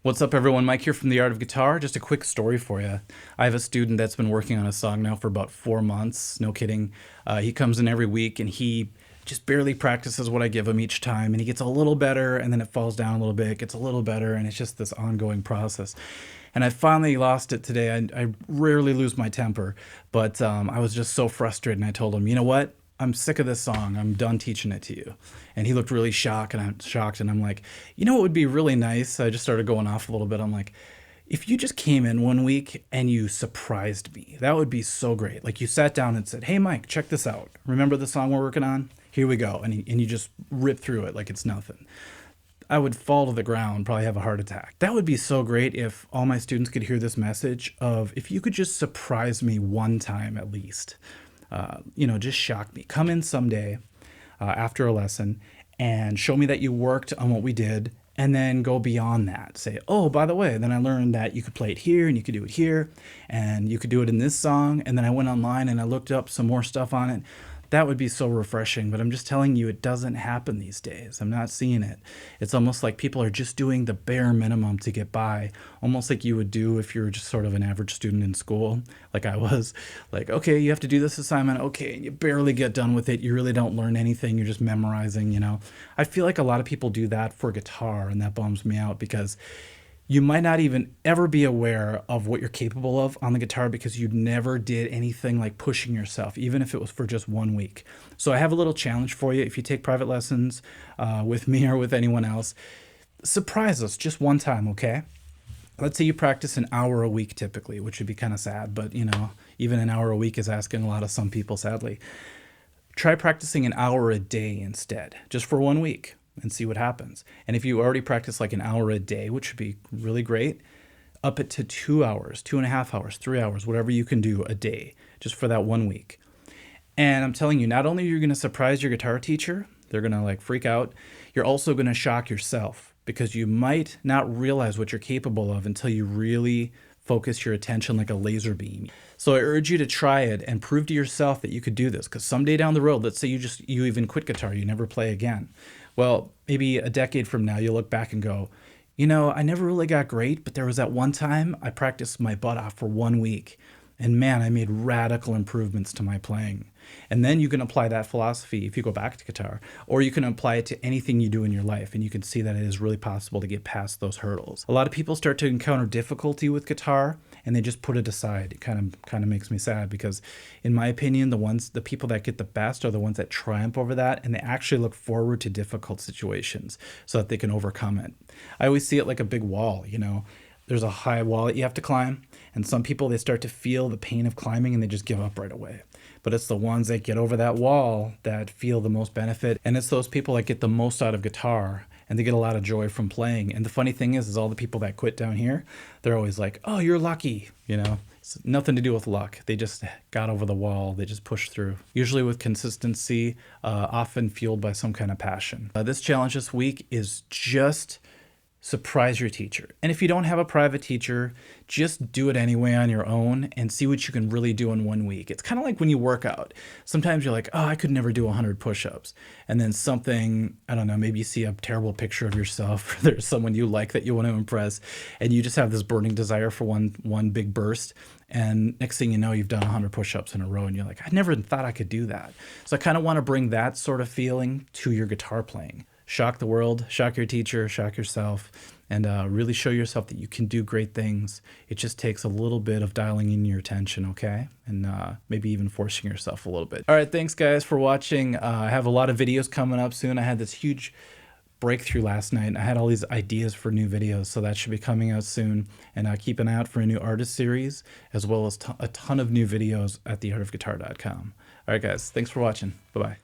What's up, everyone? Mike here from The Art of Guitar. Just a quick story for you. I have a student that's been working on a song now for about 4 months. No kidding. He comes in every week and he just barely practices what I give him each time, and he gets a little better, and then it falls down a little bit, gets a little better, and it's just this ongoing process. And I finally lost it today. I rarely lose my temper, but I was just so frustrated, and I told him, you know what? I'm sick of this song. I'm done teaching it to you. And he looked really shocked, and I'm like, you know what would be really nice? I just started going off a little bit. I'm like, if you just came in one week and you surprised me, that would be so great. Like, you sat down and said, hey, Mike, check this out. Remember the song we're working on? Here we go. And you just rip through it like it's nothing. I would fall to the ground, probably have a heart attack. That would be so great if all my students could hear this message of, if you could just surprise me one time at least. Just shock me. Come in someday after a lesson and show me that you worked on what we did, and then go beyond that. Say, oh, by the way, then I learned that you could play it here and you could do it here and you could do it in this song. And then I went online and I looked up some more stuff on it. That would be so refreshing, but I'm just telling you, it doesn't happen these days. I'm not seeing it. It's almost like people are just doing the bare minimum to get by, almost like you would do if you were just sort of an average student in school, like I was. Like, okay, you have to do this assignment, okay, and you barely get done with it. You really don't learn anything. You're just memorizing. I feel like a lot of people do that for guitar, and that bums me out because you might not even ever be aware of what you're capable of on the guitar because you never did anything like pushing yourself, even if it was for just 1 week. So I have a little challenge for you. If you take private lessons with me or with anyone else, surprise us just one time, okay? Let's say you practice an hour a week typically, which would be kind of sad, but even an hour a week is asking a lot of some people, sadly. Try practicing an hour a day instead, just for 1 week, and see what happens. And if you already practice like an hour a day, which would be really great, up it to 2 hours, 2.5 hours, 3 hours, whatever you can do a day, just for that 1 week. And I'm telling you, not only are you going to surprise your guitar teacher, they're going to like freak out, you're also going to shock yourself, because you might not realize what you're capable of until you really focus your attention like a laser beam. So I urge you to try it and prove to yourself that you could do this, because someday down the road, let's say you even quit guitar, you never play again. Well, maybe a decade from now, you'll look back and go, I never really got great, but there was that one time I practiced my butt off for 1 week. And man, I made radical improvements to my playing. And then you can apply that philosophy if you go back to guitar, or you can apply it to anything you do in your life, and you can see that it is really possible to get past those hurdles. A lot of people start to encounter difficulty with guitar and they just put it aside. It kind of makes me sad, because in my opinion, the people that get the best are the ones that triumph over that, and they actually look forward to difficult situations so that they can overcome it. I always see it like a big wall, There's a high wall that you have to climb, and some people, they start to feel the pain of climbing and they just give up right away. But it's the ones that get over that wall that feel the most benefit, and it's those people that get the most out of guitar, and they get a lot of joy from playing. And the funny thing is all the people that quit down here, they're always like, oh, you're lucky, It's nothing to do with luck. They just got over the wall. They just pushed through, usually with consistency, often fueled by some kind of passion. This challenge this week is just surprise your teacher. And if you don't have a private teacher, just do it anyway on your own and see what you can really do in 1 week. It's kind of like when you work out. Sometimes you're like, oh, I could never do 100 push-ups. And then something, I don't know, maybe you see a terrible picture of yourself, or there's someone you like that you want to impress, and you just have this burning desire for one big burst. And next thing you know, you've done 100 push-ups in a row, and you're like, I never thought I could do that. So I kind of want to bring that sort of feeling to your guitar playing. Shock the world, shock your teacher, shock yourself, and really show yourself that you can do great things. It just takes a little bit of dialing in your attention, okay? And maybe even forcing yourself a little bit. All right, thanks guys for watching. I have a lot of videos coming up soon. I had this huge breakthrough last night. I had all these ideas for new videos, so that should be coming out soon. And keep an eye out for a new artist series, as well as a ton of new videos at theartofguitar.com. All right, guys, thanks for watching. Bye-bye.